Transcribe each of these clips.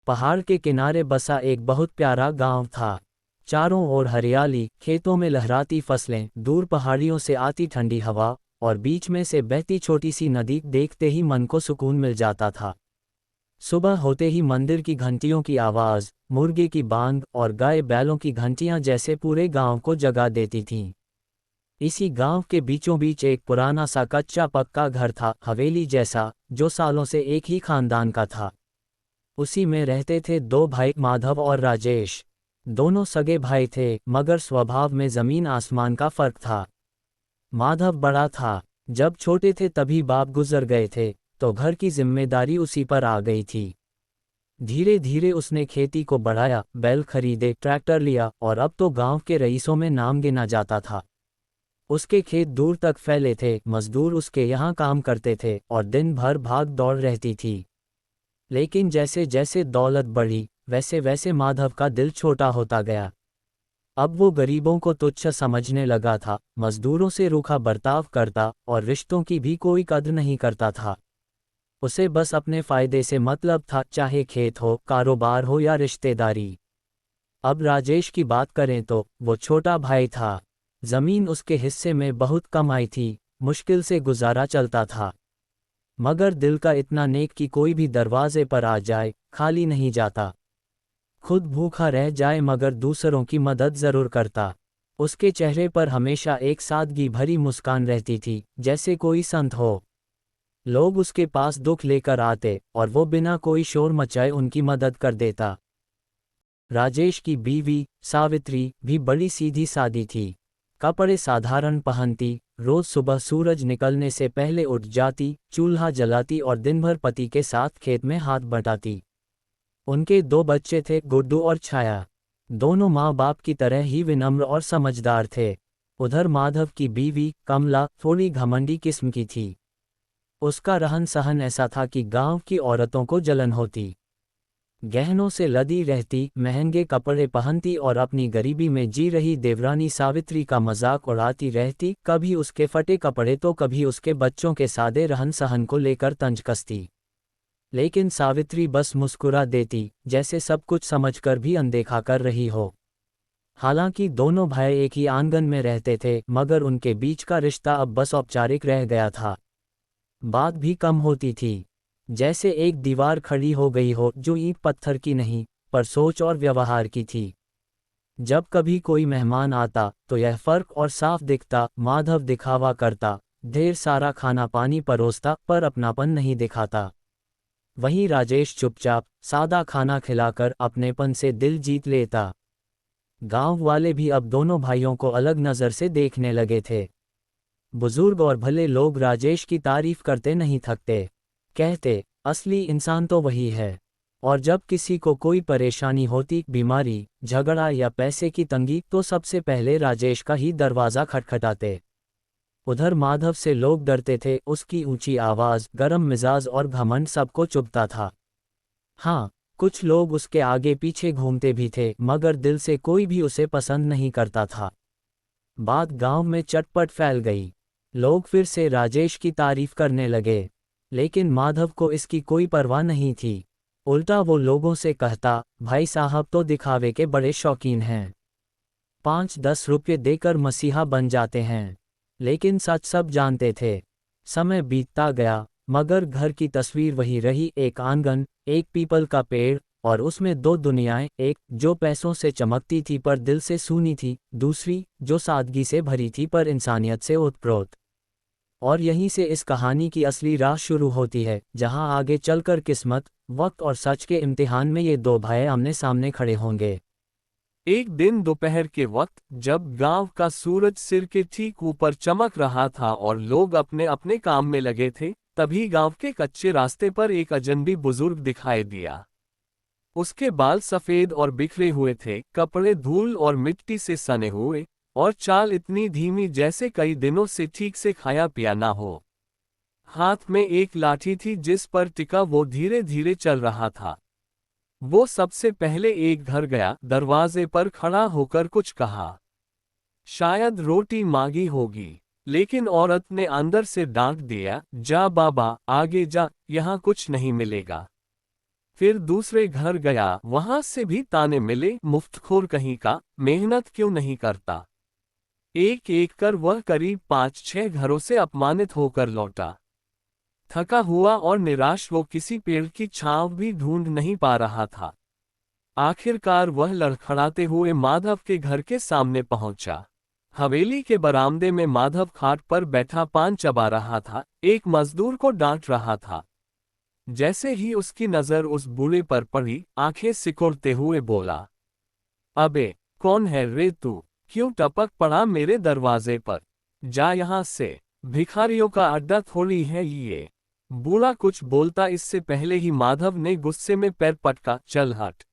पहाड़ के किनारे बसा एक बहुत प्यारा गांव था। चारों ओर हरियाली, खेतों में लहराती फसलें, दूर पहाड़ियों से आती ठंडी हवा और बीच में से बहती छोटी सी नदी देखते ही मन को सुकून मिल जाता था। सुबह होते ही मंदिर की घंटियों की आवाज़, मुर्गे की बांग और गाय बैलों की घंटियां जैसे पूरे गांव को जगा देती थीं। इसी गांव के बीचों बीच एक पुराना सा कच्चा पक्का घर था, हवेली जैसा, जो सालों से एक ही खानदान का था। उसी में रहते थे दो भाई, माधव और राजेश। दोनों सगे भाई थे, मगर स्वभाव में जमीन आसमान का फर्क था। माधव बड़ा था। जब छोटे थे तभी बाप गुजर गए थे, तो घर की जिम्मेदारी उसी पर आ गई थी। धीरे धीरे उसने खेती को बढ़ाया, बैल खरीदे, ट्रैक्टर लिया और अब तो गांव के रईसों में नाम गिना जाता था। उसके खेत दूर तक फैले थे, मजदूर उसके यहाँ काम करते थे और दिन भर भाग दौड़ रहती थी। लेकिन जैसे जैसे दौलत बढ़ी, वैसे वैसे माधव का दिल छोटा होता गया। अब वो गरीबों को तुच्छ समझने लगा था, मजदूरों से रूखा बर्ताव करता और रिश्तों की भी कोई कद्र नहीं करता था। उसे बस अपने फायदे से मतलब था, चाहे खेत हो, कारोबार हो या रिश्तेदारी। अब राजेश की बात करें तो वो छोटा भाई था। जमीन उसके हिस्से में बहुत कम आई थी, मुश्किल से गुजारा चलता था। मगर दिल का इतना नेक कि कोई भी दरवाजे पर आ जाए, खाली नहीं जाता। खुद भूखा रह जाए मगर दूसरों की मदद जरूर करता। उसके चेहरे पर हमेशा एक सादगी भरी मुस्कान रहती थी, जैसे कोई संत हो। लोग उसके पास दुख लेकर आते और वो बिना कोई शोर मचाए उनकी मदद कर देता। राजेश की बीवी सावित्री भी बड़ी सीधी सादी थी। कपड़े साधारण पहनती, रोज सुबह सूरज निकलने से पहले उठ जाती, चूल्हा जलाती और दिन भर पति के साथ खेत में हाथ बटाती। उनके दो बच्चे थे, गुड्डू और छाया। दोनों माँ बाप की तरह ही विनम्र और समझदार थे। उधर माधव की बीवी कमला थोड़ी घमंडी किस्म की थी। उसका रहन सहन ऐसा था कि गांव की औरतों को जलन होती। गहनों से लदी रहती, महंगे कपड़े पहनती और अपनी गरीबी में जी रही देवरानी सावित्री का मजाक उड़ाती रहती, कभी उसके फटे कपड़े तो कभी उसके बच्चों के सादे रहन सहन को लेकर तंज कसती। लेकिन सावित्री बस मुस्कुरा देती, जैसे सब कुछ समझकर भी अनदेखा कर रही हो। हालांकि दोनों भाई एक ही आंगन में रहते थे, मगर उनके बीच का रिश्ता अब बस औपचारिक रह गया था। बात भी कम होती थी, जैसे एक दीवार खड़ी हो गई हो जो ईंट पत्थर की नहीं, पर सोच और व्यवहार की थी। जब कभी कोई मेहमान आता तो यह फर्क और साफ दिखता। माधव दिखावा करता, ढेर सारा खाना पानी परोसता, पर अपनापन नहीं दिखाता। वहीं राजेश चुपचाप सादा खाना खिलाकर अपनेपन से दिल जीत लेता। गांव वाले भी अब दोनों भाइयों को अलग नज़र से देखने लगे थे। बुजुर्ग और भले लोग राजेश की तारीफ करते नहीं थकते। कहते, असली इंसान तो वही है। और जब किसी को कोई परेशानी होती, बीमारी, झगड़ा या पैसे की तंगी, तो सबसे पहले राजेश का ही दरवाज़ा खटखटाते। उधर माधव से लोग डरते थे, उसकी ऊंची आवाज़, गरम मिजाज और घमंड सबको चुभता था। हाँ, कुछ लोग उसके आगे पीछे घूमते भी थे, मगर दिल से कोई भी उसे पसंद नहीं करता था। बात गांव में चटपट फैल गई। लोग फिर से राजेश की तारीफ करने लगे। लेकिन माधव को इसकी कोई परवाह नहीं थी। उल्टा वो लोगों से कहता, भाई साहब तो दिखावे के बड़े शौकीन हैं। 5-10 रुपये देकर मसीहा बन जाते हैं। लेकिन सच सब जानते थे। समय बीतता गया, मगर घर की तस्वीर वही रही, एक आंगन, एक पीपल का पेड़ और उसमें दो दुनियाएं, एक जो पैसों से चमकती थी पर दिल से सूनी थी, दूसरी जो सादगी से भरी थी पर इंसानियत से ओतप्रोत। और यहीं से इस कहानी की असली राह शुरू होती है, जहां आगे चलकर किस्मत, वक्त और सच के इम्तिहान में ये दो भाई आमने सामने खड़े होंगे। एक दिन दोपहर के वक्त जब गांव का सूरज सिर के ठीक ऊपर चमक रहा था और लोग अपने अपने काम में लगे थे, तभी गांव के कच्चे रास्ते पर एक अजनबी बुजुर्ग दिखाई दिया। उसके बाल सफेद और बिखरे हुए थे, कपड़े धूल और मिट्टी से सने हुए, और चाल इतनी धीमी जैसे कई दिनों से ठीक से खाया पिया ना हो। हाथ में एक लाठी थी जिस पर टिका वो धीरे धीरे चल रहा था। वो सबसे पहले एक घर गया, दरवाजे पर खड़ा होकर कुछ कहा। शायद रोटी मांगी होगी, लेकिन औरत ने अंदर से डांट दिया, जा बाबा, आगे जा, यहाँ कुछ नहीं मिलेगा। फिर दूसरे घर गया, वहां से भी ताने मिले, मुफ्तखोर कहीं का, मेहनत क्यों नहीं करता। एक एक कर वह करीब 5-6 घरों से अपमानित होकर लौटा। थका हुआ और निराश वो किसी पेड़ की छांव भी ढूंढ नहीं पा रहा था। आखिरकार वह लड़खड़ाते हुए माधव के घर के सामने पहुंचा। हवेली के बरामदे में माधव खाट पर बैठा पान चबा रहा था, एक मजदूर को डांट रहा था। जैसे ही उसकी नजर उस बूढ़े पर पड़ी, आंखें सिकुड़ते हुए बोला, अबे कौन है रे तू, क्यों टपक पड़ा मेरे दरवाजे पर, जा यहां से, भिखारियों का अड्डा थोड़ी है ये। बूढ़ा कुछ बोलता इससे पहले ही माधव ने गुस्से में पैर पटका, चल हट,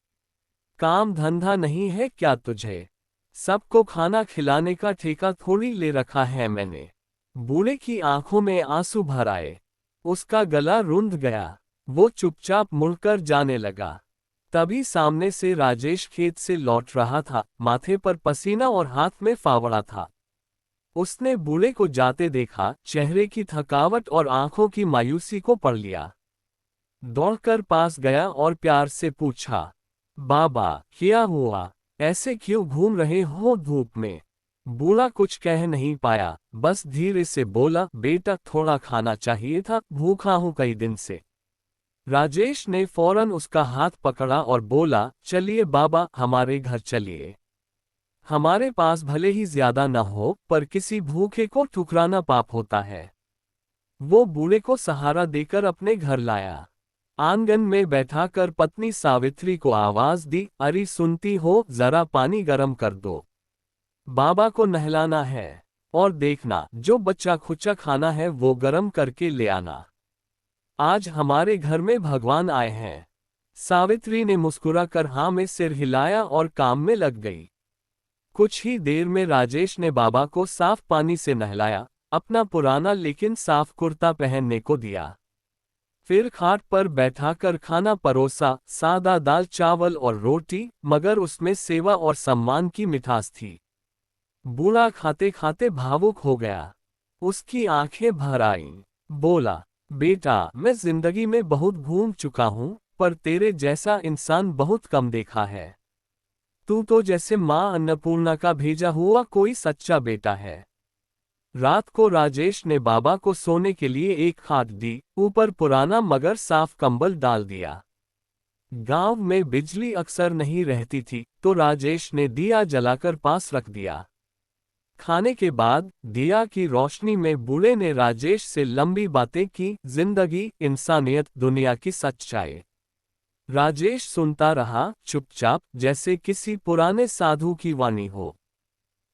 काम धंधा नहीं है क्या तुझे, सबको खाना खिलाने का ठेका थोड़ी ले रखा है मैंने। बूढ़े की आंखों में आंसू भर आए, उसका गला रुंध गया, वो चुपचाप मुड़कर जाने लगा। तभी सामने से राजेश खेत से लौट रहा था, माथे पर पसीना और हाथ में फावड़ा था। उसने बूढ़े को जाते देखा, चेहरे की थकावट और आंखों की मायूसी को पढ़ लिया। दौड़कर पास गया और प्यार से पूछा, बाबा क्या हुआ, ऐसे क्यों घूम रहे हो धूप में। बूढ़ा कुछ कह नहीं पाया, बस धीरे से बोला, बेटा थोड़ा खाना चाहिए था, भूखा हूं कई दिन से। राजेश ने फौरन उसका हाथ पकड़ा और बोला, चलिए बाबा हमारे घर चलिए। हमारे पास भले ही ज्यादा न हो, पर किसी भूखे को ठुकराना पाप होता है। वो बूढ़े को सहारा देकर अपने घर लाया। आंगन में बैठाकर पत्नी सावित्री को आवाज दी, अरे सुनती हो, जरा पानी गरम कर दो, बाबा को नहलाना है, और देखना जो बच्चा खुच्चा खाना है वो गरम करके ले आना, आज हमारे घर में भगवान आए हैं। सावित्री ने मुस्कुराकर हाँ में सिर हिलाया और काम में लग गई। कुछ ही देर में राजेश ने बाबा को साफ पानी से नहलाया, अपना पुराना लेकिन साफ कुर्ता पहनने को दिया। फिर खाट पर बैठाकर खाना परोसा, सादा दाल चावल और रोटी, मगर उसमें सेवा और सम्मान की मिठास थी। बूढ़ा खाते खाते भावुक हो गया, उसकी आंखें भर आईं। बोला, बेटा मैं जिंदगी में बहुत घूम चुका हूं, पर तेरे जैसा इंसान बहुत कम देखा है। तू तो जैसे मां अन्नपूर्णा का भेजा हुआ कोई सच्चा बेटा है। रात को राजेश ने बाबा को सोने के लिए एक खाट दी, ऊपर पुराना मगर साफ कंबल डाल दिया। गांव में बिजली अक्सर नहीं रहती थी, तो राजेश ने दिया जलाकर पास रख दिया। खाने के बाद दिया की रोशनी में बूढ़े ने राजेश से लंबी बातें की, जिंदगी, इंसानियत, दुनिया की सच्चाई। राजेश सुनता रहा, चुपचाप, जैसे किसी पुराने साधु की वाणी हो।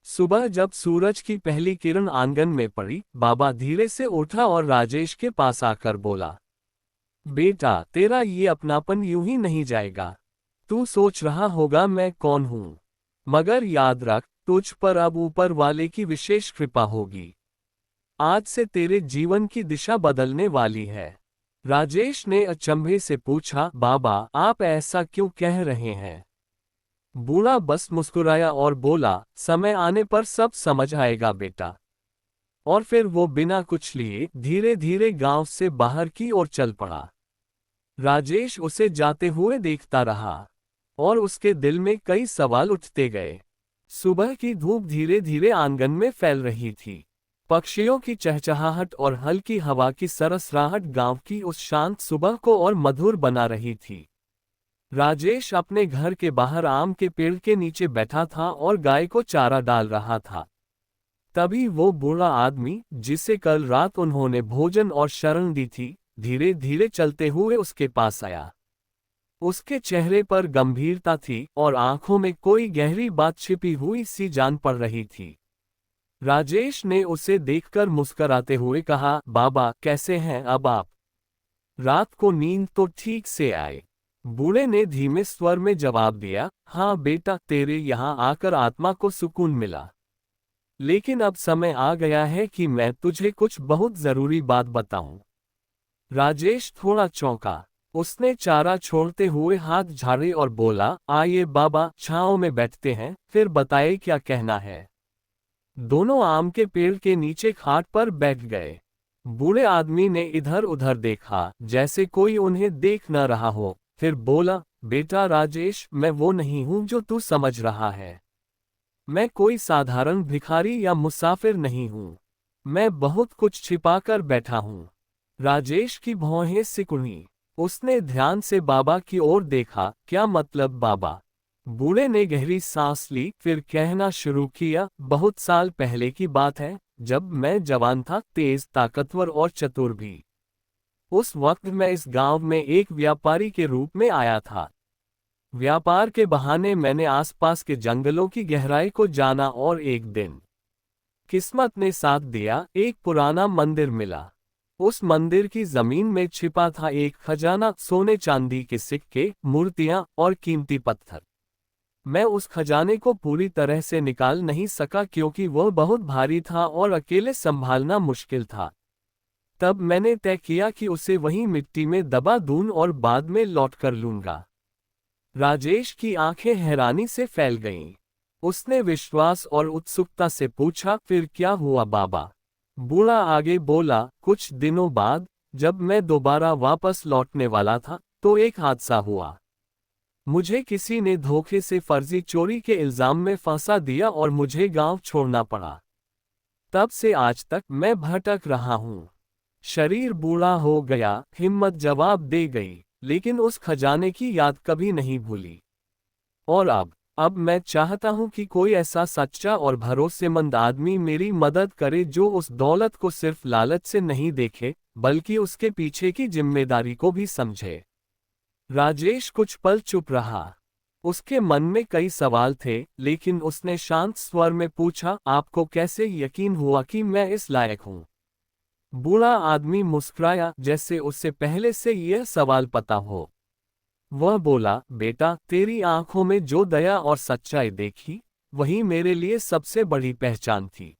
सुबह जब सूरज की पहली किरण आंगन में पड़ी, बाबा धीरे से उठा और राजेश के पास आकर बोला, बेटा तेरा ये अपनापन यूं ही नहीं जाएगा। तू सोच रहा होगा मैं कौन हूं, मगर याद रख, तुझ पर अब ऊपर वाले की विशेष कृपा होगी। आज से तेरे जीवन की दिशा बदलने वाली है। राजेश ने अचंभे से पूछा, बाबा आप ऐसा क्यों कह रहे हैं। बूढ़ा बस मुस्कुराया और बोला, समय आने पर सब समझ आएगा बेटा। और फिर वो बिना कुछ लिए धीरे धीरे गांव से बाहर की ओर चल पड़ा। राजेश उसे जाते हुए देखता रहा, और उसके दिल में कई सवाल उठते गए। सुबह की धूप धीरे धीरे आंगन में फैल रही थी। पक्षियों की चहचहाहट और हल्की हवा की सरसराहट गांव की उस शांत सुबह को और मधुर बना रही थी। राजेश अपने घर के बाहर आम के पेड़ के नीचे बैठा था और गाय को चारा डाल रहा था। तभी वो बूढ़ा आदमी, जिसे कल रात उन्होंने भोजन और शरण दी थी, धीरे धीरे चलते हुए उसके पास आया। उसके चेहरे पर गंभीरता थी और आंखों में कोई गहरी बात छिपी हुई सी जान पड़ रही थी। राजेश ने उसे देखकर मुस्कुराते हुए कहा, बाबा कैसे हैं अब आप? रात को नींद तो ठीक से आए? बूढ़े ने धीमे स्वर में जवाब दिया, हाँ बेटा, तेरे यहाँ आकर आत्मा को सुकून मिला। लेकिन अब समय आ गया है कि मैं तुझे कुछ बहुत जरूरी बात बताऊं। राजेश थोड़ा चौंका। उसने चारा छोड़ते हुए हाथ झाड़े और बोला, आइए बाबा, छांव में बैठते हैं, फिर बताइए क्या कहना है। दोनों आम के पेड़ के नीचे खाट पर बैठ गए। बूढ़े आदमी ने इधर उधर देखा, जैसे कोई उन्हें देख न रहा हो, फिर बोला, बेटा राजेश, मैं वो नहीं हूं जो तू समझ रहा है। मैं कोई साधारण भिखारी या मुसाफिर नहीं हूं। मैं बहुत कुछ छिपाकर बैठा हूं। राजेश की भौहें सिकुड़ी। उसने ध्यान से बाबा की ओर देखा। क्या मतलब बाबा? बूढ़े ने गहरी सांस ली, फिर कहना शुरू किया, बहुत साल पहले की बात है, जब मैं जवान था, तेज, ताकतवर और चतुर भी। उस वक्त मैं इस गांव में एक व्यापारी के रूप में आया था। व्यापार के बहाने मैंने आसपास के जंगलों की गहराई को जाना और एक दिन किस्मत ने साथ दिया, एक पुराना मंदिर मिला। उस मंदिर की जमीन में छिपा था एक खजाना, सोने चांदी के सिक्के, मूर्तियां और कीमती पत्थर। मैं उस खजाने को पूरी तरह से निकाल नहीं सका क्योंकि वह बहुत भारी था और अकेले संभालना मुश्किल था। तब मैंने तय किया कि उसे वहीं मिट्टी में दबा दूं और बाद में लौट कर लूंगा। राजेश की आंखें हैरानी से फैल गईं। उसने विश्वास और उत्सुकता से पूछा, फिर क्या हुआ बाबा? बूढ़ा आगे बोला, कुछ दिनों बाद, जब मैं दोबारा वापस लौटने वाला था, तो एक हादसा हुआ। मुझे किसी ने धोखे से फर्जी चोरी के इल्जाम में फंसा दिया और मुझे गांव छोड़ना पड़ा। तब से आज तक मैं भटक रहा हूं। शरीर बूढ़ा हो गया, हिम्मत जवाब दे गई, लेकिन उस खजाने की याद कभी नहीं भूली। और अब मैं चाहता हूं कि कोई ऐसा सच्चा और भरोसेमंद आदमी मेरी मदद करे जो उस दौलत को सिर्फ लालच से नहीं देखे, बल्कि उसके पीछे की जिम्मेदारी को भी समझे। राजेश कुछ पल चुप रहा। उसके मन में कई सवाल थे, लेकिन उसने शांत स्वर में पूछा, आपको कैसे यकीन हुआ कि मैं इस लायक हूं? बूढ़ा आदमी मुस्कुराया, जैसे उससे पहले से यह सवाल पता हो। वह बोला, बेटा, तेरी आंखों में जो दया और सच्चाई देखी, वही मेरे लिए सबसे बड़ी पहचान थी।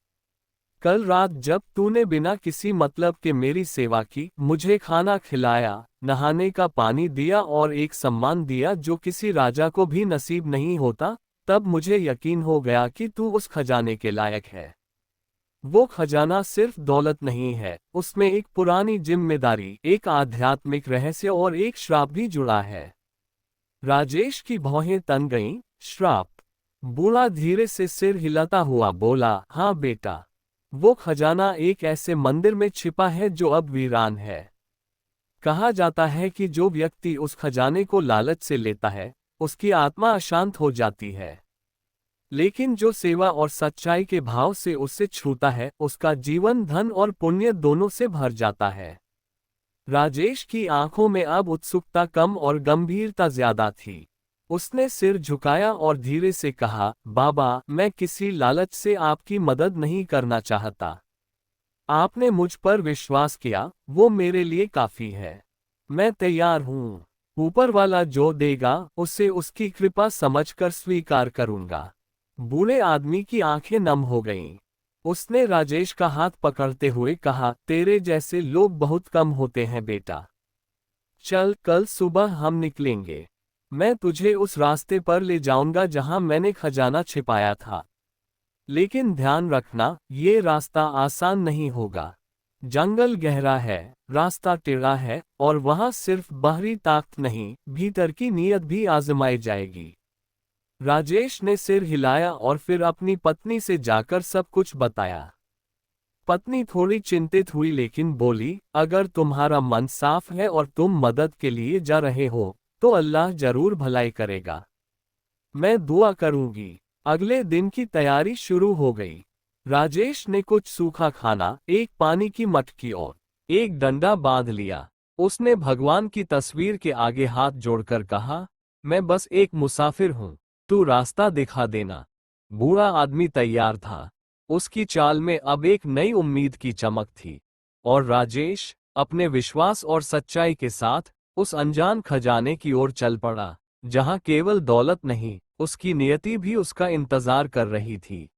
कल रात जब तूने बिना किसी मतलब के मेरी सेवा की, मुझे खाना खिलाया, नहाने का पानी दिया और एक सम्मान दिया जो किसी राजा को भी नसीब नहीं होता, तब मुझे यकीन हो गया कि तू उस खजाने के लायक है। वो खजाना सिर्फ दौलत नहीं है, उसमें एक पुरानी जिम्मेदारी, एक आध्यात्मिक रहस्य और एक श्राप भी जुड़ा है। राजेश की भौहें तन गईं। श्राप? बूढ़ा धीरे से सिर हिलाता हुआ बोला, हाँ बेटा, वो खजाना एक ऐसे मंदिर में छिपा है जो अब वीरान है। कहा जाता है कि जो व्यक्ति उस खजाने को लालच से लेता है, उसकी आत्मा अशांत हो जाती है। लेकिन जो सेवा और सच्चाई के भाव से उसे छूता है, उसका जीवन धन और पुण्य दोनों से भर जाता है। राजेश की आंखों में अब उत्सुकता कम और गंभीरता ज्यादा थी। उसने सिर झुकाया और धीरे से कहा, बाबा, मैं किसी लालच से आपकी मदद नहीं करना चाहता। आपने मुझ पर विश्वास किया, वो मेरे लिए काफी है। मैं तैयार हूँ। ऊपर वाला जो देगा, उसे उसकी कृपा समझकर स्वीकार करूंगा। बूढ़े आदमी की आंखें नम हो गईं। उसने राजेश का हाथ पकड़ते हुए कहा, तेरे जैसे लोग बहुत कम होते हैं बेटा। चल, कल सुबह हम निकलेंगे। मैं तुझे उस रास्ते पर ले जाऊंगा जहां मैंने खजाना छिपाया था। लेकिन ध्यान रखना, ये रास्ता आसान नहीं होगा। जंगल गहरा है, रास्ता टेढ़ा है, और वहां सिर्फ बाहरी ताकत नहीं, भीतर की नीयत भी आजमाई जाएगी। राजेश ने सिर हिलाया और फिर अपनी पत्नी से जाकर सब कुछ बताया। पत्नी थोड़ी चिंतित हुई लेकिन बोली, अगर तुम्हारा मन साफ है और तुम मदद के लिए जा रहे हो, तो अल्लाह जरूर भलाई करेगा। मैं दुआ करूंगी। अगले दिन की तैयारी शुरू हो गई। राजेश ने कुछ सूखा खाना, एक पानी की मटकी और एक डंडा बांध लिया। उसने भगवान की तस्वीर के आगे हाथ जोड़कर कहा, मैं बस एक मुसाफिर हूं, तू रास्ता दिखा देना। बूढ़ा आदमी तैयार था। उसकी चाल में अब एक नई उम्मीद की चमक थी। और राजेश अपने विश्वास और सच्चाई के साथ उस अनजान खजाने की ओर चल पड़ा, जहां केवल दौलत नहीं, उसकी नियति भी उसका इंतजार कर रही थी।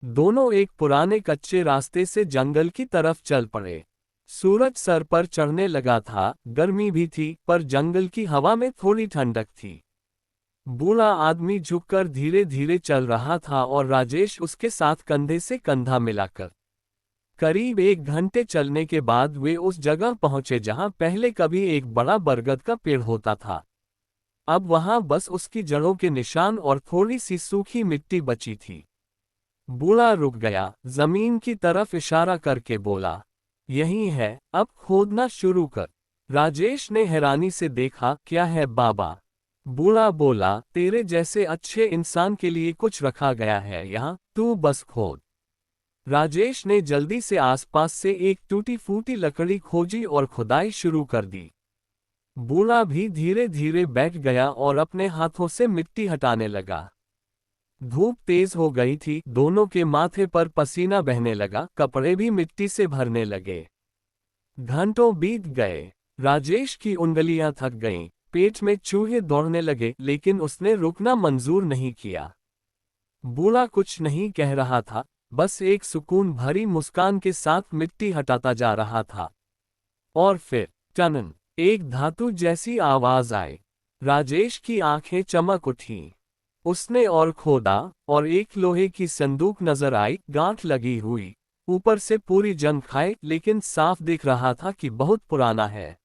दोनों एक पुराने कच्चे रास्ते से जंगल की तरफ चल पड़े। सूरज सर पर चढ़ने लगा था, गर्मी भी थी, पर जंगल की हवा में थोड़ी ठंडक थी। बूढ़ा आदमी झुककर धीरे धीरे चल रहा था और राजेश उसके साथ कंधे से कंधा मिलाकर। करीब 1 घंटे चलने के बाद वे उस जगह पहुंचे जहां पहले कभी एक बड़ा बरगद का पेड़ होता था। अब वहां बस उसकी जड़ों के निशान और थोड़ी सी सूखी मिट्टी बची थी। बूढ़ा रुक गया, जमीन की तरफ इशारा करके बोला, यही है, अब खोदना शुरू कर। राजेश ने हैरानी से देखा, क्या है बाबा? बूढ़ा बोला, तेरे जैसे अच्छे इंसान के लिए कुछ रखा गया है यहाँ, तू बस खोद। राजेश ने जल्दी से आसपास से एक टूटी फूटी लकड़ी खोजी और खुदाई शुरू कर दी। बूढ़ा भी धीरे धीरे बैठ गया और अपने हाथों से मिट्टी हटाने लगा। धूप तेज हो गई थी, दोनों के माथे पर पसीना बहने लगा, कपड़े भी मिट्टी से भरने लगे। घंटों बीत गए, राजेश की उंगलियां थक गईं, पेट में चूहे दौड़ने लगे, लेकिन उसने रुकना मंजूर नहीं किया। बूढ़ा कुछ नहीं कह रहा था, बस एक सुकून भरी मुस्कान के साथ मिट्टी हटाता जा रहा था। और फिर टनन, एक धातु जैसी आवाज आई। राजेश की आंखें चमक उठीं। उसने और खोदा, और एक लोहे की संदूक नजर आई, गांठ लगी हुई, ऊपर से पूरी जंग खाए, लेकिन साफ दिख रहा था कि बहुत पुराना है।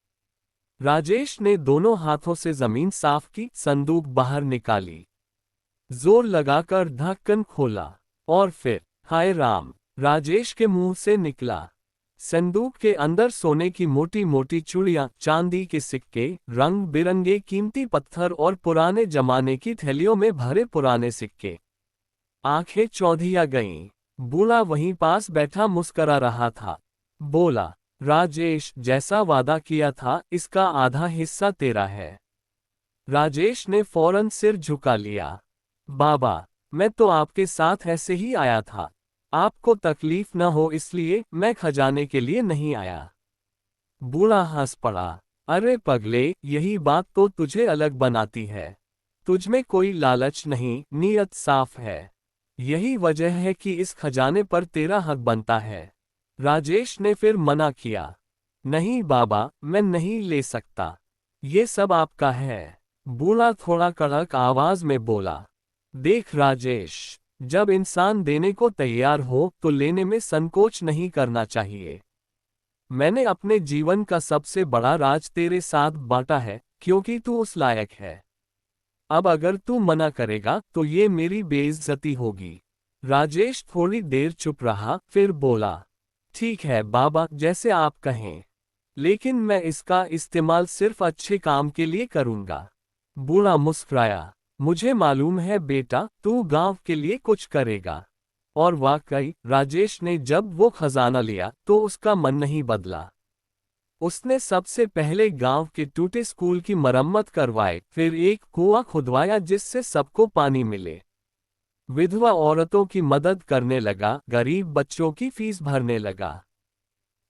राजेश ने दोनों हाथों से जमीन साफ की, संदूक बाहर निकाली, जोर लगाकर ढक्कन खोला, और फिर हाय राम, राजेश के मुंह से निकला। संदूक के अंदर सोने की मोटी मोटी चूड़ियां, चांदी के सिक्के, रंग बिरंगे कीमती पत्थर और पुराने जमाने की थैलियों में भरे पुराने सिक्के। आंखें चौंधिया गईं। बूढ़ा वहीं पास बैठा मुस्करा रहा था। बोला, राजेश, जैसा वादा किया था, इसका आधा हिस्सा तेरा है। राजेश ने फौरन सिर झुका लिया। बाबा, मैं तो आपके साथ ऐसे ही आया था। आपको तकलीफ न हो इसलिए मैं खजाने के लिए नहीं आया। बूढ़ा हंस पड़ा। अरे पगले, यही बात तो तुझे अलग बनाती है। तुझमें कोई लालच नहीं, नीयत साफ है। यही वजह है कि इस खजाने पर तेरा हक बनता है। राजेश ने फिर मना किया। नहीं बाबा, मैं नहीं ले सकता। ये सब आपका है। बूढ़ा थोड़ा कड़क आवाज में बोला। देख राजेश, जब इंसान देने को तैयार हो तो लेने में संकोच नहीं करना चाहिए। मैंने अपने जीवन का सबसे बड़ा राज तेरे साथ बांटा है, क्योंकि तू उस लायक है। अब अगर तू मना करेगा तो ये मेरी बेइज्जती होगी। राजेश थोड़ी देर चुप रहा, फिर बोला, ठीक है बाबा, जैसे आप कहें, लेकिन मैं इसका इस्तेमाल सिर्फ अच्छे काम के लिए करूंगा। बूढ़ा मुस्कुराया। मुझे मालूम है बेटा, तू गांव के लिए कुछ करेगा। और वाकई, राजेश ने जब वो खजाना लिया तो उसका मन नहीं बदला। उसने सबसे पहले गांव के टूटे स्कूल की मरम्मत करवाई, फिर एक कुआं खुदवाया जिससे सबको पानी मिले। विधवा औरतों की मदद करने लगा, गरीब बच्चों की फीस भरने लगा।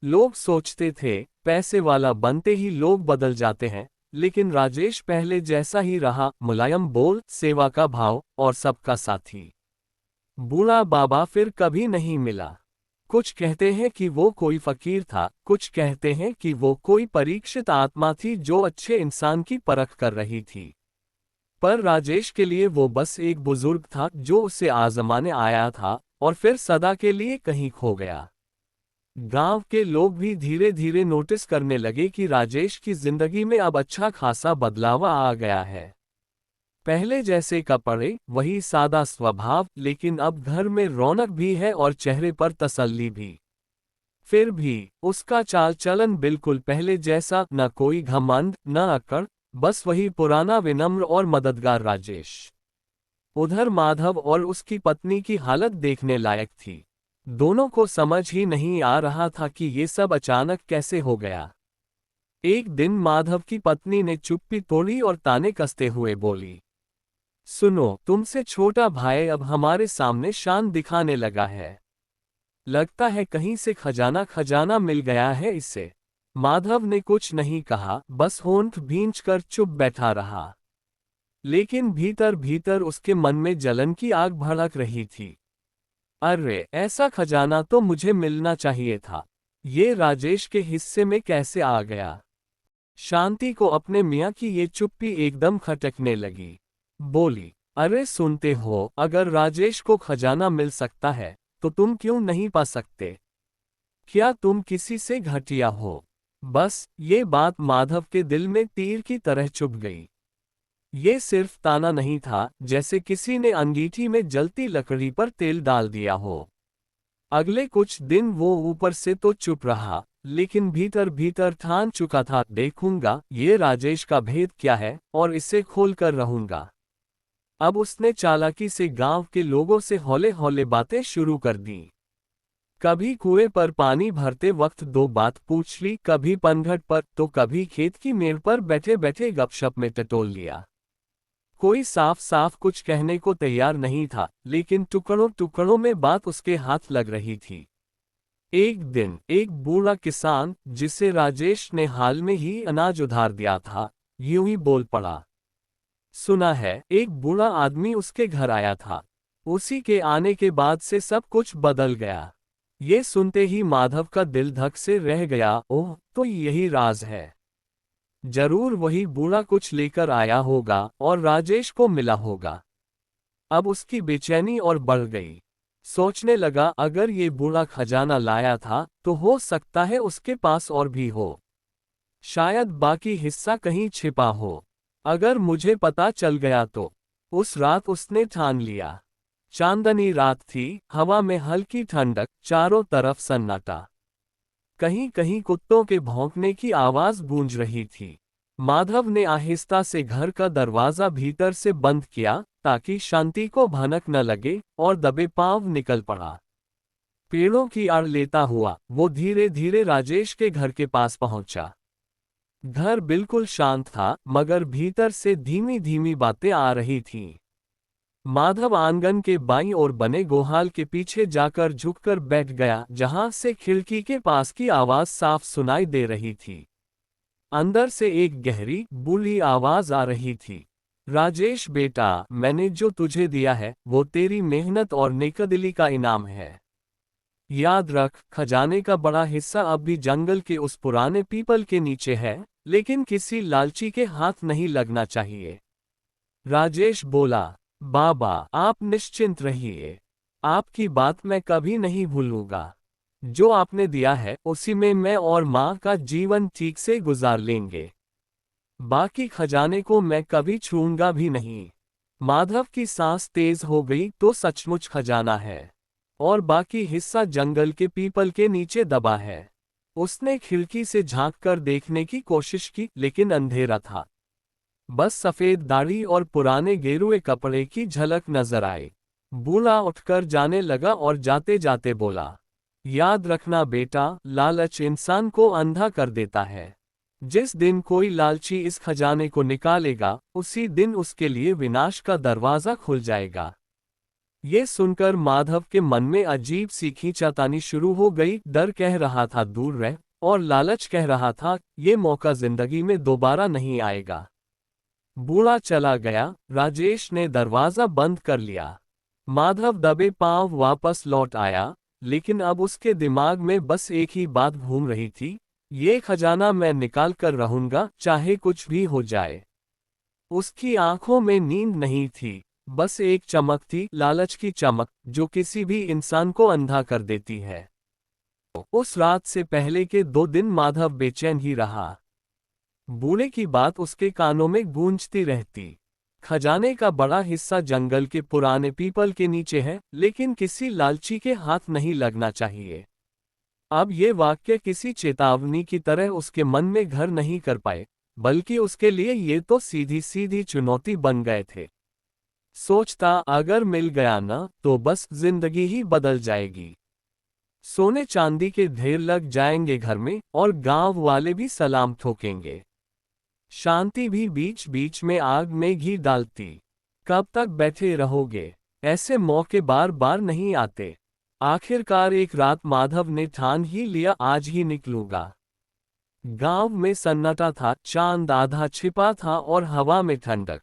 लोग सोचते थे, पैसे वाला बनते ही लोग बदल जाते हैं, लेकिन राजेश पहले जैसा ही रहा, मुलायम बोल, सेवा का भाव, और सबका साथी। बूढ़ा बाबा फिर कभी नहीं मिला। कुछ कहते हैं कि वो कोई फकीर था, कुछ कहते हैं कि वो कोई परीक्षित आत्मा थी जो अच्छे इंसान की परख कर रही थी। पर राजेश के लिए वो बस एक बुजुर्ग था जो उसे आजमाने आया था, और फिर सदा के लिए कहीं खो गया। गांव के लोग भी धीरे धीरे नोटिस करने लगे कि राजेश की जिंदगी में अब अच्छा खासा बदलाव आ गया है। पहले जैसे कपड़े, वही सादा स्वभाव, लेकिन अब घर में रौनक भी है और चेहरे पर तसल्ली भी। फिर भी उसका चाल चलन बिल्कुल पहले जैसा, न कोई घमंड, न अकड़, बस वही पुराना विनम्र और मददगार राजेश। उधर माधव और उसकी पत्नी की हालत देखने लायक थी। दोनों को समझ ही नहीं आ रहा था कि ये सब अचानक कैसे हो गया। एक दिन माधव की पत्नी ने चुप्पी तोड़ी और ताने कसते हुए बोली, सुनो, तुमसे छोटा भाई अब हमारे सामने शान दिखाने लगा है। लगता है कहीं से खजाना मिल गया है इसे। माधव ने कुछ नहीं कहा, बस होंठ भींचकर चुप बैठा रहा। लेकिन भीतर भीतर उसके मन में जलन की आग भड़क रही थी। अरे, ऐसा खजाना तो मुझे मिलना चाहिए था। ये राजेश के हिस्से में कैसे आ गया? शांति को अपने मियाँ की ये चुप्पी एकदम खटकने लगी। बोली, अरे सुनते हो, अगर राजेश को खजाना मिल सकता है तो तुम क्यों नहीं पा सकते? क्या तुम किसी से घटिया हो? बस ये बात माधव के दिल में तीर की तरह चुभ गई। ये सिर्फ ताना नहीं था, जैसे किसी ने अंगीठी में जलती लकड़ी पर तेल डाल दिया हो। अगले कुछ दिन वो ऊपर से तो चुप रहा, लेकिन भीतर भीतर ठान चुका था, देखूंगा ये राजेश का भेद क्या है और इसे खोल कर रहूंगा। अब उसने चालाकी से गांव के लोगों से हौले हौले बातें शुरू कर दी। कभी कुएं पर पानी भरते वक्त दो बात पूछ ली, कभी पनघट पर तो कभी खेत की मेड़ पर बैठे बैठे गपशप में टटोल लिया। कोई साफ साफ कुछ कहने को तैयार नहीं था, लेकिन टुकड़ों टुकड़ों में बात उसके हाथ लग रही थी। एक दिन एक बूढ़ा किसान, जिसे राजेश ने हाल में ही अनाज उधार दिया था, यूं ही बोल पड़ा। सुना है, एक बूढ़ा आदमी उसके घर आया था। उसी के आने के बाद से सब कुछ बदल गया। ये सुनते ही माधव का दिल धक से रह गया। ओह, तो यही राज है। जरूर वही बूढ़ा कुछ लेकर आया होगा और राजेश को मिला होगा। अब उसकी बेचैनी और बढ़ गई। सोचने लगा, अगर ये बूढ़ा खजाना लाया था तो हो सकता है उसके पास और भी हो। शायद बाकी हिस्सा कहीं छिपा हो। अगर मुझे पता चल गया तो। उस रात उसने ठान लिया। चांदनी रात थी, हवा में हल्की ठंडक, चारों तरफ सन्नाटा। कहीं कहीं कुत्तों के भौंकने की आवाज गूंज रही थी। माधव ने आहिस्ता से घर का दरवाजा भीतर से बंद किया, ताकि शांति को भनक न लगे, और दबे पांव निकल पड़ा। पेड़ों की आड़ लेता हुआ वो धीरे धीरे राजेश के घर के पास पहुंचा। घर बिल्कुल शांत था, मगर भीतर से धीमी धीमी बातें आ रही थीं। माधव आंगन के बाईं ओर बने गोहाल के पीछे जाकर झुककर बैठ गया, जहां से खिड़की के पास की आवाज साफ सुनाई दे रही थी। अंदर से एक गहरी बूढ़ी आवाज आ रही थी। राजेश बेटा, मैंने जो तुझे दिया है वो तेरी मेहनत और नेकदिली का इनाम है। याद रख, खजाने का बड़ा हिस्सा अब भी जंगल के उस पुराने पीपल के नीचे है, लेकिन किसी लालची के हाथ नहीं लगना चाहिए। राजेश बोला, बाबा आप निश्चिंत रहिए। आपकी बात मैं कभी नहीं भूलूंगा। जो आपने दिया है उसी में मैं और माँ का जीवन ठीक से गुजार लेंगे। बाकी खजाने को मैं कभी छूऊंगा भी नहीं। माधव की सांस तेज हो गई। तो सचमुच खजाना है, और बाकी हिस्सा जंगल के पीपल के नीचे दबा है। उसने खिड़की से झांककर देखने की कोशिश की, लेकिन अंधेरा था। बस सफेद दाढ़ी और पुराने गेरुए कपड़े की झलक नजर आई। बूढ़ा उठकर जाने लगा और जाते जाते बोला, याद रखना बेटा, लालच इंसान को अंधा कर देता है। जिस दिन कोई लालची इस खजाने को निकालेगा, उसी दिन उसके लिए विनाश का दरवाजा खुल जाएगा। ये सुनकर माधव के मन में अजीब सी खींचातानी शुरू हो गई। डर कह रहा था दूर रह, और लालच कह रहा था ये मौका जिंदगी में दोबारा नहीं आएगा। बूढ़ा चला गया। राजेश ने दरवाजा बंद कर लिया। माधव दबे पांव वापस लौट आया, लेकिन अब उसके दिमाग में बस एक ही बात घूम रही थी, ये खजाना मैं निकाल कर रहूंगा, चाहे कुछ भी हो जाए। उसकी आंखों में नींद नहीं थी, बस एक चमक थी, लालच की चमक, जो किसी भी इंसान को अंधा कर देती है। उस रात से पहले के 2 दिन माधव बेचैन ही रहा। बूढ़े की बात उसके कानों में गूंजती रहती। खजाने का बड़ा हिस्सा जंगल के पुराने पीपल के नीचे है, लेकिन किसी लालची के हाथ नहीं लगना चाहिए। अब ये वाक्य किसी चेतावनी की तरह उसके मन में घर नहीं कर पाए, बल्कि उसके लिए ये तो सीधी सीधी चुनौती बन गए थे। सोचता, अगर मिल गया ना, तो बस जिंदगी ही बदल जाएगी। सोने चांदी के ढेर लग जाएंगे घर में, और गांव वाले भी सलाम ठोकेंगे। शांति भी बीच बीच में आग में घी डालती। कब तक बैठे रहोगे? ऐसे मौके बार बार नहीं आते। आखिरकार एक रात माधव ने ठान ही लिया, आज ही निकलूंगा। गांव में सन्नाटा था, चांद आधा छिपा था और हवा में ठंडक।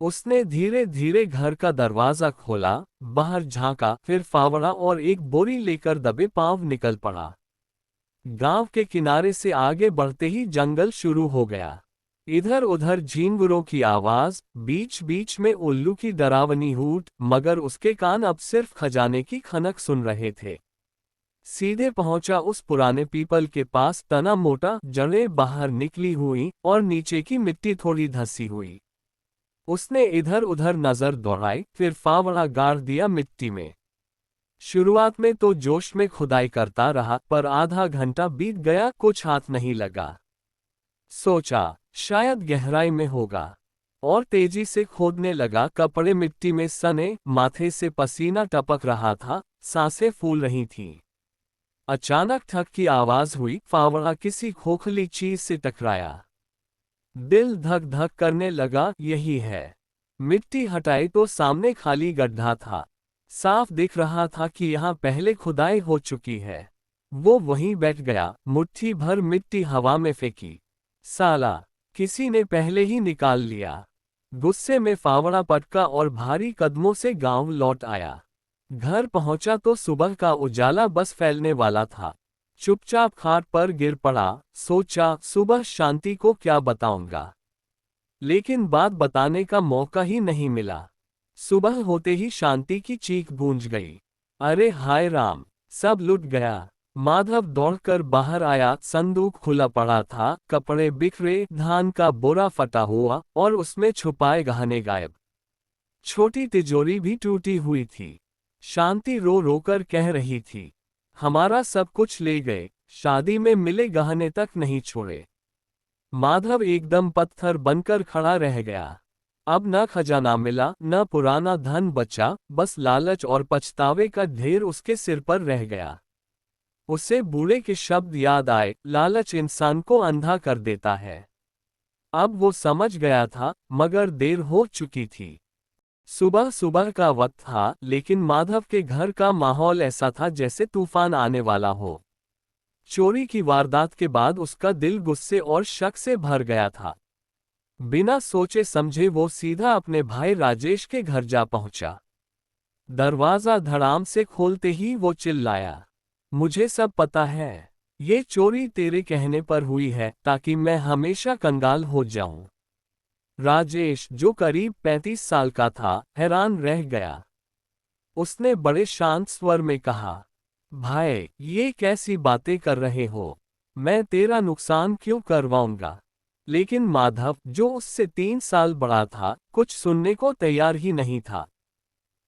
उसने धीरे धीरे घर का दरवाजा खोला, बाहर झांका, फिर फावड़ा और एक बोरी लेकर दबे पांव निकल पड़ा। गांव के किनारे से आगे बढ़ते ही जंगल शुरू हो गया। इधर उधर झींगुरों की आवाज, बीच बीच में उल्लू की डरावनी हूट, मगर उसके कान अब सिर्फ खजाने की खनक सुन रहे थे। सीधे पहुंचा उस पुराने पीपल के पास। तना मोटा, जड़ें बाहर निकली हुई और नीचे की मिट्टी थोड़ी धसी हुई। उसने इधर उधर नजर दौड़ाई, फिर फावड़ा गाड़ दिया मिट्टी में। शुरुआत में तो जोश में खुदाई करता रहा, पर आधा घंटा बीत गया, कुछ हाथ नहीं लगा। सोचा शायद गहराई में होगा, और तेजी से खोदने लगा। कपड़े मिट्टी में सने, माथे से पसीना टपक रहा था, सांसें फूल रही थीं। अचानक ठक की आवाज हुई, फावड़ा किसी खोखली चीज से टकराया। दिल धक धक करने लगा। यही है। मिट्टी हटाई तो सामने खाली गड्ढा था। साफ दिख रहा था कि यहाँ पहले खुदाई हो चुकी है। वो वहीं बैठ गया, मुट्ठी भर मिट्टी हवा में फेंकी। साला, किसी ने पहले ही निकाल लिया। गुस्से में फावड़ा पटका और भारी कदमों से गांव लौट आया। घर पहुंचा तो सुबह का उजाला बस फैलने वाला था। चुपचाप खाट पर गिर पड़ा। सोचा सुबह शांति को क्या बताऊंगा, लेकिन बात बताने का मौका ही नहीं मिला। सुबह होते ही शांति की चीख गूंज गई। अरे हाय राम, सब लुट गया। माधव दौड़कर बाहर आया। संदूक खुला पड़ा था, कपड़े बिखरे, धान का बोरा फटा हुआ और उसमें छुपाए गहने गायब। छोटी तिजोरी भी टूटी हुई थी। शांति रो रोकर कह रही थी, हमारा सब कुछ ले गए, शादी में मिले गहने तक नहीं छोड़े। माधव एकदम पत्थर बनकर खड़ा रह गया। अब न खजाना मिला, न पुराना धन बचा, बस लालच और पछतावे का ढेर उसके सिर पर रह गया। उसे बूढ़े के शब्द याद आए, लालच इंसान को अंधा कर देता है। अब वो समझ गया था, मगर देर हो चुकी थी। सुबह सुबह का वक्त था, लेकिन माधव के घर का माहौल ऐसा था जैसे तूफान आने वाला हो। चोरी की वारदात के बाद उसका दिल गुस्से और शक से भर गया था। बिना सोचे समझे वो सीधा अपने भाई राजेश के घर जा पहुंचा। दरवाजा धड़ाम से खोलते ही वो चिल्लाया, मुझे सब पता है। ये चोरी तेरे कहने पर हुई है, ताकि मैं हमेशा कंगाल हो जाऊं। राजेश, जो करीब 35 साल का था, हैरान रह गया। उसने बड़े शांत स्वर में कहा, भाई, ये कैसी बातें कर रहे हो? मैं तेरा नुकसान क्यों करवाऊंगा? लेकिन माधव, जो उससे 3 साल बड़ा था, कुछ सुनने को तैयार ही नहीं था।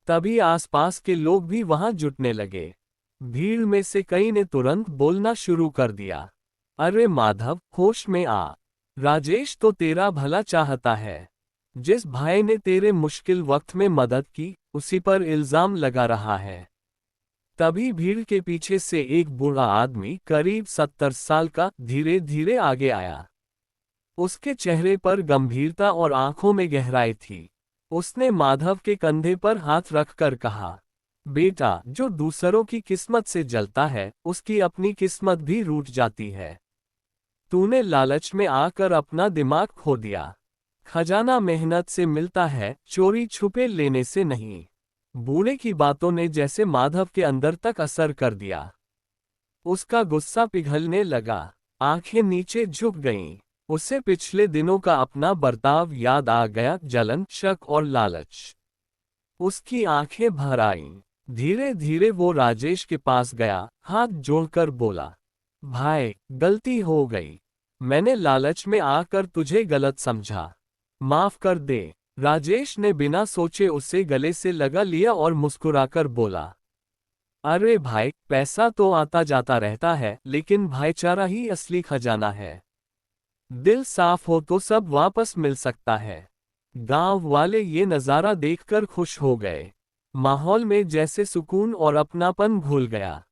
तभी आसपास के लोग भी वहां जुटने लगे। भीड़ में से कई ने तुरंत बोलना शुरू कर दिया, अरे माधव, होश में आ। राजेश तो तेरा भला चाहता है। जिस भाई ने तेरे मुश्किल वक्त में मदद की, उसी पर इल्जाम लगा रहा है। तभी भीड़ के पीछे से एक बूढ़ा आदमी, करीब 70 साल का, धीरे धीरे आगे आया। उसके चेहरे पर गंभीरता और आंखों में गहराई थी। उसने माधव के कंधे पर हाथ रखकर कहा, बेटा, जो दूसरों की किस्मत से जलता है, उसकी अपनी किस्मत भी रूठ जाती है। तूने लालच में आकर अपना दिमाग खो दिया। खजाना मेहनत से मिलता है, चोरी छुपे लेने से नहीं। बूढ़े की बातों ने जैसे माधव के अंदर तक असर कर दिया। उसका गुस्सा पिघलने लगा, आंखें नीचे झुक गईं। उसे पिछले दिनों का अपना बर्ताव याद आ गया, जलन, शक और लालच। उसकी आंखें भर आईं। धीरे धीरे वो राजेश के पास गया, हाथ जोड़कर बोला, भाई, गलती हो गई। मैंने लालच में आकर तुझे गलत समझा। माफ कर दे। राजेश ने बिना सोचे उसे गले से लगा लिया और मुस्कुराकर बोला, अरे भाई, पैसा तो आता जाता रहता है, लेकिन भाईचारा ही असली खजाना है। दिल साफ हो तो सब वापस मिल सकता है। गांव वाले ये नज़ारा देखकर खुश हो गए। माहौल में जैसे सुकून और अपनापन घुल गया।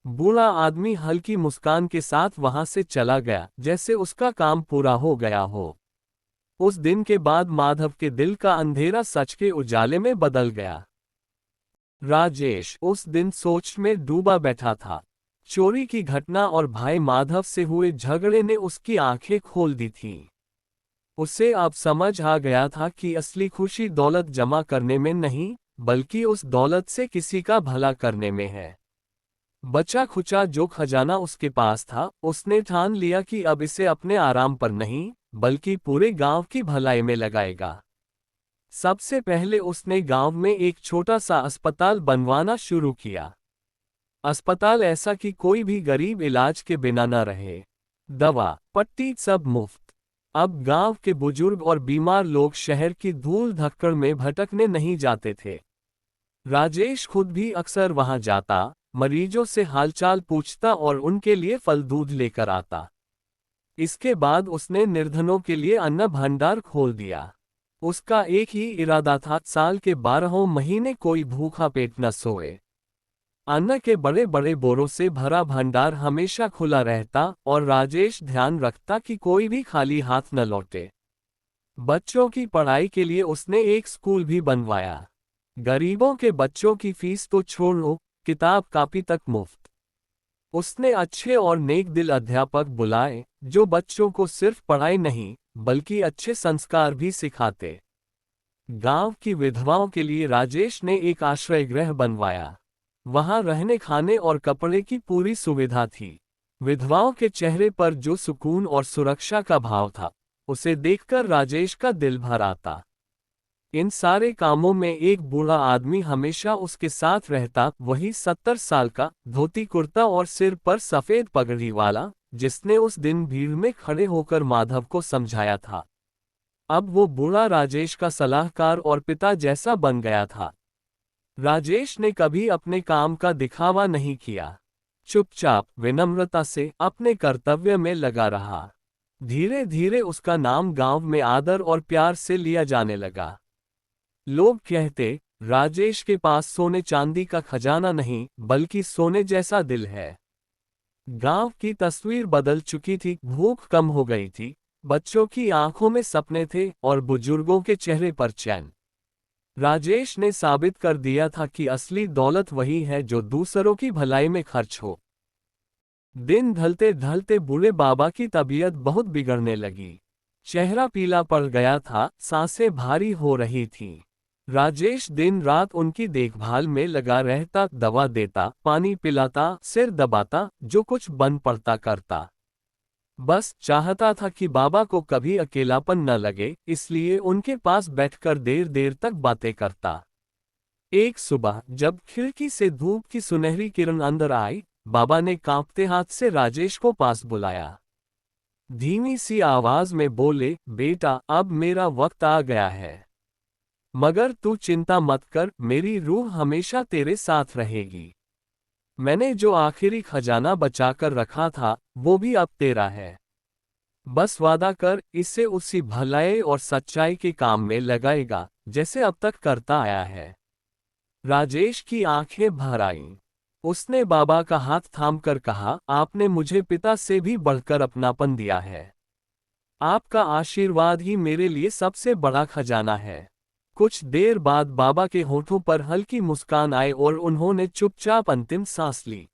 बूढ़ा आदमी हल्की मुस्कान के साथ वहां से चला गया, जैसे उसका काम पूरा हो गया हो। उस दिन के बाद माधव के दिल का अंधेरा सच के उजाले में बदल गया। राजेश उस दिन सोच में डूबा बैठा था। चोरी की घटना और भाई माधव से हुए झगड़े ने उसकी आंखें खोल दी थीं। उसे अब समझ आ गया था कि असली खुशी दौलत जमा करने में नहीं, बल्कि उस दौलत से किसी का भला करने में है। बचा खुचा जो खजाना उसके पास था, उसने ठान लिया कि अब इसे अपने आराम पर नहीं, बल्कि पूरे गांव की भलाई में लगाएगा। सबसे पहले उसने गांव में एक छोटा सा अस्पताल बनवाना शुरू किया। अस्पताल ऐसा कि कोई भी गरीब इलाज के बिना न रहे। दवा, पट्टी सब मुफ्त। अब गांव के बुजुर्ग और बीमार लोग शहर की धूल धक्कड़ में भटकने नहीं जाते थे। राजेश खुद भी अक्सर वहां जाता, मरीजों से हालचाल पूछता और उनके लिए फल दूध लेकर आता। इसके बाद उसने निर्धनों के लिए अन्न भंडार खोल दिया। उसका एक ही इरादा था, साल के 12 महीने कोई भूखा पेट न सोए। अन्न के बड़े बड़े बोरों से भरा भंडार हमेशा खुला रहता और राजेश ध्यान रखता कि कोई भी खाली हाथ न लौटे। बच्चों की पढ़ाई के लिए उसने एक स्कूल भी बनवाया। गरीबों के बच्चों की फीस तो छोड़ो, किताब कापी तक मुफ्त। उसने अच्छे और नेक दिल अध्यापक बुलाए, जो बच्चों को सिर्फ पढ़ाई नहीं बल्कि अच्छे संस्कार भी सिखाते। गांव की विधवाओं के लिए राजेश ने एक आश्रय गृह बनवाया। वहां रहने, खाने और कपड़े की पूरी सुविधा थी। विधवाओं के चेहरे पर जो सुकून और सुरक्षा का भाव था, उसे देखकर राजेश का दिल भर आता। इन सारे कामों में एक बूढ़ा आदमी हमेशा उसके साथ रहता, वही 70 साल का, धोती कुर्ता और सिर पर सफेद पगड़ी वाला, जिसने उस दिन भीड़ में खड़े होकर माधव को समझाया था। अब वो बूढ़ा राजेश का सलाहकार और पिता जैसा बन गया था। राजेश ने कभी अपने काम का दिखावा नहीं किया। चुपचाप विनम्रता से अपने कर्तव्य में लगा रहा। धीरे धीरे उसका नाम गांव में आदर और प्यार से लिया जाने लगा। लोग कहते, राजेश के पास सोने चांदी का खजाना नहीं बल्कि सोने जैसा दिल है। गांव की तस्वीर बदल चुकी थी, भूख कम हो गई थी, बच्चों की आंखों में सपने थे और बुजुर्गों के चेहरे पर चैन। राजेश ने साबित कर दिया था कि असली दौलत वही है जो दूसरों की भलाई में खर्च हो। दिन ढलते ढलते बूढ़े बाबा की तबीयत बहुत बिगड़ने लगी। चेहरा पीला पड़ गया था, सांसें भारी हो रही थीं। राजेश दिन रात उनकी देखभाल में लगा रहता, दवा देता, पानी पिलाता, सिर दबाता, जो कुछ बन पड़ता करता। बस चाहता था कि बाबा को कभी अकेलापन न लगे, इसलिए उनके पास बैठकर देर देर तक बातें करता। एक सुबह जब खिड़की से धूप की सुनहरी किरण अंदर आई, बाबा ने कांपते हाथ से राजेश को पास बुलाया। धीमी सी आवाज में बोले, बेटा, अब मेरा वक्त आ गया है। मगर तू चिंता मत कर, मेरी रूह हमेशा तेरे साथ रहेगी। मैंने जो आखिरी खजाना बचाकर रखा था, वो भी अब तेरा है। बस वादा कर, इसे उसी भलाई और सच्चाई के काम में लगाएगा जैसे अब तक करता आया है। राजेश की आंखें भर आईं। उसने बाबा का हाथ थामकर कहा, आपने मुझे पिता से भी बढ़कर अपनापन दिया है। आपका आशीर्वाद ही मेरे लिए सबसे बड़ा खजाना है। कुछ देर बाद बाबा के होठों पर हल्की मुस्कान आई और उन्होंने चुपचाप अंतिम सांस ली।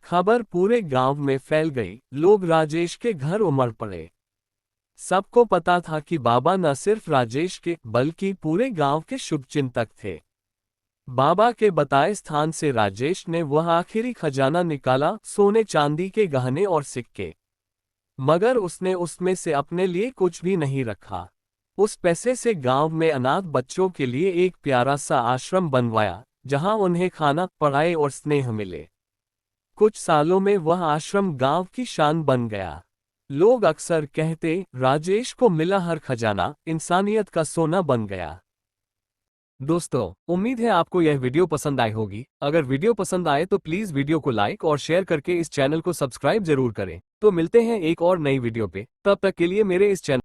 खबर पूरे गांव में फैल गई, लोग राजेश के घर उमड़ पड़े। सबको पता था कि बाबा न सिर्फ राजेश के बल्कि पूरे गांव के शुभचिंतक थे। बाबा के बताए स्थान से राजेश ने वह आखिरी खजाना निकाला, सोने चांदी के गहने और सिक्के। मगर उसने उसमें से अपने लिए कुछ भी नहीं रखा। उस पैसे से गांव में अनाथ बच्चों के लिए एक प्यारा सा आश्रम बनवाया, जहां उन्हें खाना, पढ़ाई और स्नेह मिले। कुछ सालों में वह आश्रम गांव की शान बन गया। लोग अक्सर कहते, राजेश को मिला हर खजाना इंसानियत का सोना बन गया। दोस्तों, उम्मीद है आपको यह वीडियो पसंद आई होगी। अगर वीडियो पसंद आए तो प्लीज वीडियो को लाइक और शेयर करके इस चैनल को सब्सक्राइब जरूर करें। तो मिलते हैं एक और नई वीडियो पे, तब तक के लिए मेरे इस चैनल